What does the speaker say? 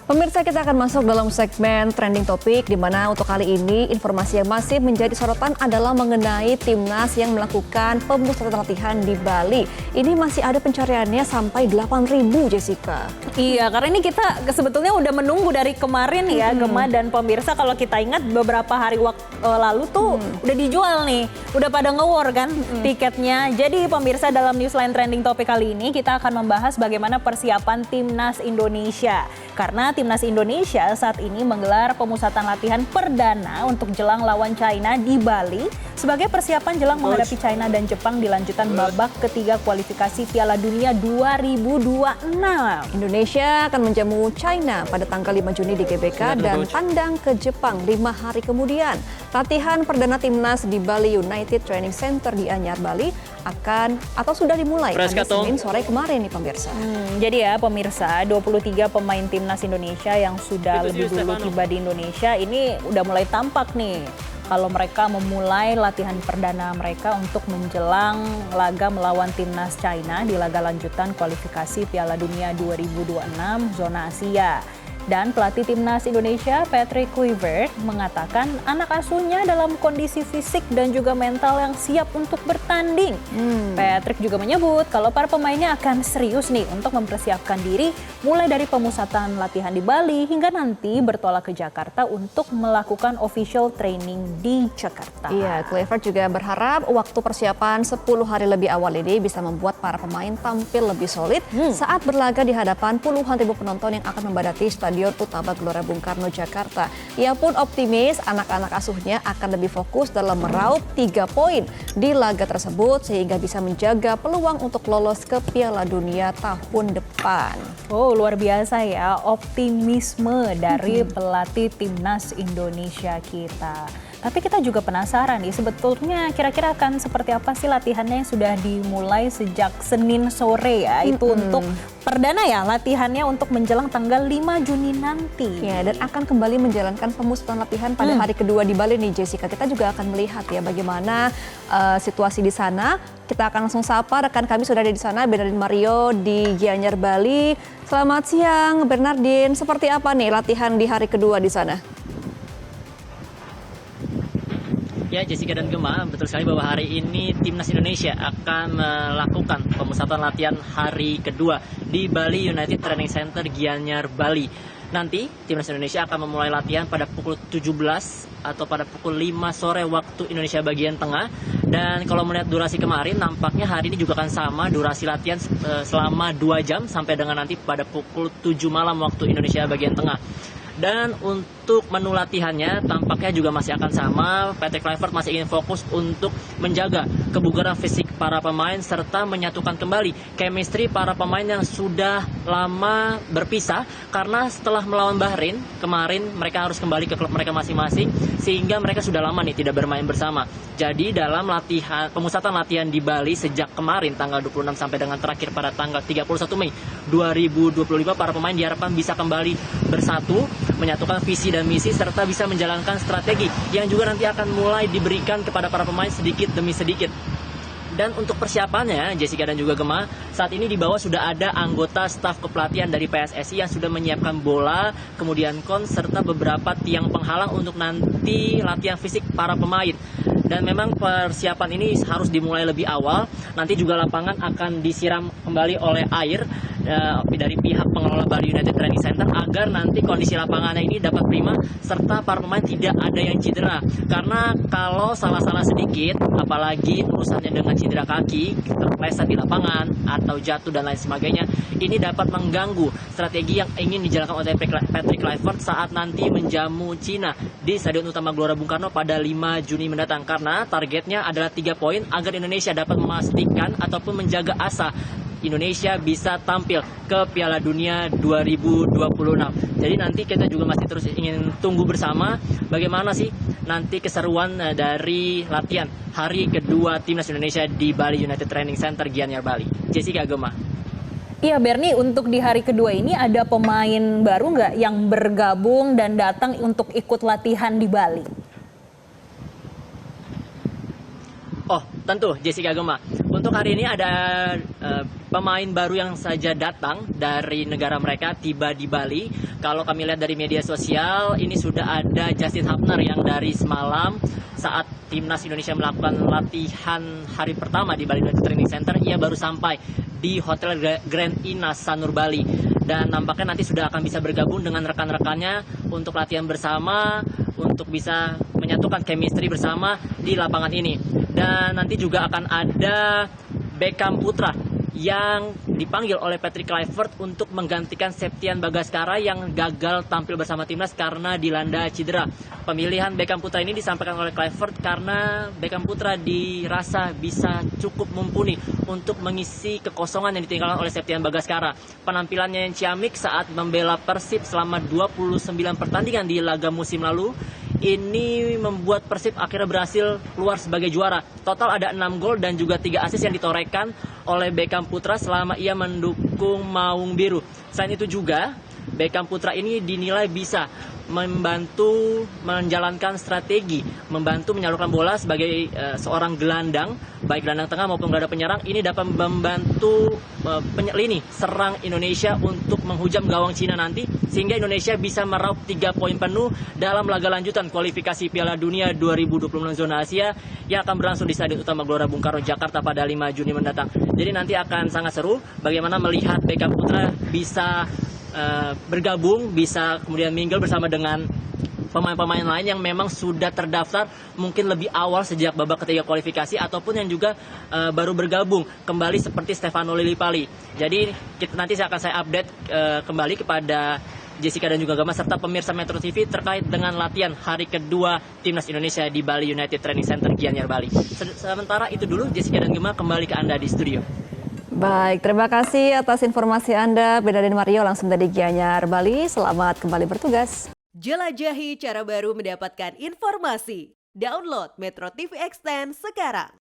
Pemirsa, kita akan masuk dalam segmen trending topik di mana untuk kali ini informasi yang masih menjadi sorotan adalah mengenai timnas yang melakukan pemusatan latihan di Bali. Ini masih ada pencariannya sampai 8.000, Jessica. Iya, karena ini kita sebetulnya udah menunggu dari kemarin ya, Gema dan pemirsa. Kalau kita ingat beberapa hari lalu tuh udah dijual nih, udah pada nge-war kan tiketnya. Jadi pemirsa, dalam Newsline trending topik kali ini kita akan membahas bagaimana persiapan timnas Indonesia. Karena timnas Indonesia saat ini menggelar pemusatan latihan perdana untuk jelang lawan China di Bali sebagai persiapan jelang menghadapi China dan Jepang di lanjutan babak ketiga kualifikasi Piala Dunia 2026. Indonesia akan menjamu China pada tanggal 5 Juni di GBK dan tandang ke Jepang 5 hari kemudian. Latihan perdana timnas di Bali United Training Center di Anyar, Bali sudah dimulai pada Senin sore kemarin nih pemirsa. Jadi ya pemirsa, 23 pemain timnas Indonesia yang sudah lebih dulu tiba di Indonesia ini udah mulai tampak nih kalau mereka memulai latihan perdana mereka untuk menjelang laga melawan timnas China di laga lanjutan kualifikasi Piala Dunia 2026 zona Asia. Dan pelatih timnas Indonesia Patrick Kluivert mengatakan anak asuhnya dalam kondisi fisik dan juga mental yang siap untuk bertanding. Patrick juga menyebut kalau para pemainnya akan serius nih untuk mempersiapkan diri mulai dari pemusatan latihan di Bali hingga nanti bertolak ke Jakarta untuk melakukan official training di Jakarta. Iya, Kluivert juga berharap waktu persiapan 10 hari lebih awal ini bisa membuat para pemain tampil lebih solid saat berlaga di hadapan puluhan ribu penonton yang akan membadati Stadion Utama Gelora Bung Karno, Jakarta. Ia pun optimis anak-anak asuhnya akan lebih fokus dalam meraup 3 poin di laga tersebut sehingga bisa menjaga peluang untuk lolos ke Piala Dunia tahun depan. Oh, luar biasa ya optimisme dari pelatih timnas Indonesia kita. Tapi kita juga penasaran nih, sebetulnya kira-kira akan seperti apa sih latihannya yang sudah dimulai sejak Senin sore ya. Itu untuk perdana ya latihannya untuk menjelang tanggal 5 Juni nanti. Ya, dan akan kembali menjalankan pemusatan latihan pada hari kedua di Bali nih, Jessica. Kita juga akan melihat ya bagaimana situasi di sana. Kita akan langsung sapa rekan kami sudah ada di sana, Bernardin Mario di Gianyar, Bali. Selamat siang, Bernardin. Seperti apa nih latihan di hari kedua di sana? Ya, Jessica dan Gema, betul sekali bahwa hari ini Timnas Indonesia akan melakukan pemusatan latihan hari kedua di Bali United Training Center Gianyar, Bali. Nanti Timnas Indonesia akan memulai latihan pada pukul 17 atau pada pukul 5 sore waktu Indonesia bagian tengah. Dan kalau melihat durasi kemarin, nampaknya hari ini juga akan sama durasi latihan selama 2 jam sampai dengan nanti pada pukul 7 malam waktu Indonesia bagian tengah. Dan untuk menu latihannya tampaknya juga masih akan sama. Patrick Kluivert masih ingin fokus untuk menjaga kebugaran fisik para pemain serta menyatukan kembali chemistry para pemain yang sudah lama berpisah karena setelah melawan Bahrain kemarin mereka harus kembali ke klub mereka masing-masing sehingga mereka sudah lama nih tidak bermain bersama. Jadi dalam pemusatan latihan di Bali sejak kemarin tanggal 26 sampai dengan terakhir pada tanggal 31 Mei 2025 para pemain diharapkan bisa kembali bersatu, menyatukan visi dan misi serta bisa menjalankan strategi yang juga nanti akan mulai diberikan kepada para pemain sedikit demi sedikit. Dan untuk persiapannya, Jessica dan juga Gema, saat ini di bawah sudah ada anggota staf kepelatihan dari PSSI yang sudah menyiapkan bola, kemudian serta beberapa tiang penghalang untuk nanti latihan fisik para pemain. Dan memang persiapan ini harus dimulai lebih awal. Nanti juga lapangan akan disiram kembali oleh air dari pihak pengelola Bali United Training Center agar nanti kondisi lapangannya ini dapat prima serta para pemain tidak ada yang cedera. Karena kalau salah-salah sedikit, apalagi urusannya dengan cedera kaki, terpleset di lapangan atau jatuh dan lain sebagainya, ini dapat mengganggu strategi yang ingin dijalankan oleh Patrick Kluivert saat nanti menjamu Cina di Stadion Utama Gelora Bung Karno pada 5 Juni mendatang. Karena targetnya adalah 3 poin agar Indonesia dapat memastikan ataupun menjaga asa Indonesia bisa tampil ke Piala Dunia 2026. Jadi nanti kita juga masih terus ingin tunggu bersama bagaimana sih nanti keseruan dari latihan hari kedua Timnas Indonesia di Bali United Training Center Gianyar, Bali. Jessica, Gema. Iya Bernie, untuk di hari kedua ini ada pemain baru nggak yang bergabung dan datang untuk ikut latihan di Bali? Oh, tentu Jessica, Gema. Untuk hari ini ada pemain baru yang saja datang dari negara mereka, tiba di Bali. Kalau kami lihat dari media sosial, ini sudah ada Justin Hubner yang dari semalam saat timnas Indonesia melakukan latihan hari pertama di Bali United Training Center, ia baru sampai di Hotel Grand Inas Sanur Bali. Dan nampaknya nanti sudah akan bisa bergabung dengan rekan-rekannya untuk latihan bersama, untuk bisa menyatukan chemistry bersama di lapangan ini. Dan nanti juga akan ada Beckham Putra yang dipanggil oleh Patrick Kluivert untuk menggantikan Septian Bagaskara yang gagal tampil bersama timnas karena dilanda cedera. Pemilihan Beckham Putra ini disampaikan oleh Kluivert karena Beckham Putra dirasa bisa cukup mumpuni untuk mengisi kekosongan yang ditinggalkan oleh Septian Bagaskara. Penampilannya yang ciamik saat membela Persib selama 29 pertandingan di laga musim lalu ini membuat Persib akhirnya berhasil keluar sebagai juara. Total ada 6 gol dan juga 3 assist yang ditorehkan oleh Beckham Putra selama ia mendukung Maung Biru. Selain itu juga Beckham Putra ini dinilai bisa membantu menjalankan strategi, membantu menyalurkan bola sebagai seorang gelandang, baik gelandang tengah maupun gelandang penyerang. Ini dapat membantu lini serang Indonesia untuk menghujam gawang Cina nanti, sehingga Indonesia bisa meraup 3 poin penuh dalam laga lanjutan kualifikasi Piala Dunia 2026 zona Asia yang akan berlangsung di Stadion Utama Gelora Bung Karno Jakarta pada 5 Juni mendatang. Jadi nanti akan sangat seru bagaimana melihat Beckham Putra bisa bergabung, bisa kemudian mingle bersama dengan pemain-pemain lain yang memang sudah terdaftar mungkin lebih awal sejak babak ketiga kualifikasi ataupun yang juga baru bergabung kembali seperti Stefano Lillipali. Jadi nanti akan saya update kembali kepada Jessica dan juga Gama serta pemirsa Metro TV terkait dengan latihan hari kedua Timnas Indonesia di Bali United Training Center Gianyar Bali. Sementara itu dulu, Jessica dan Gema kembali ke Anda di studio. Baik, terima kasih atas informasi Anda, Beda dan Mario langsung dari Gianyar, Bali. Selamat kembali bertugas. Jelajahi cara baru mendapatkan informasi. Download Metro TV Extend sekarang.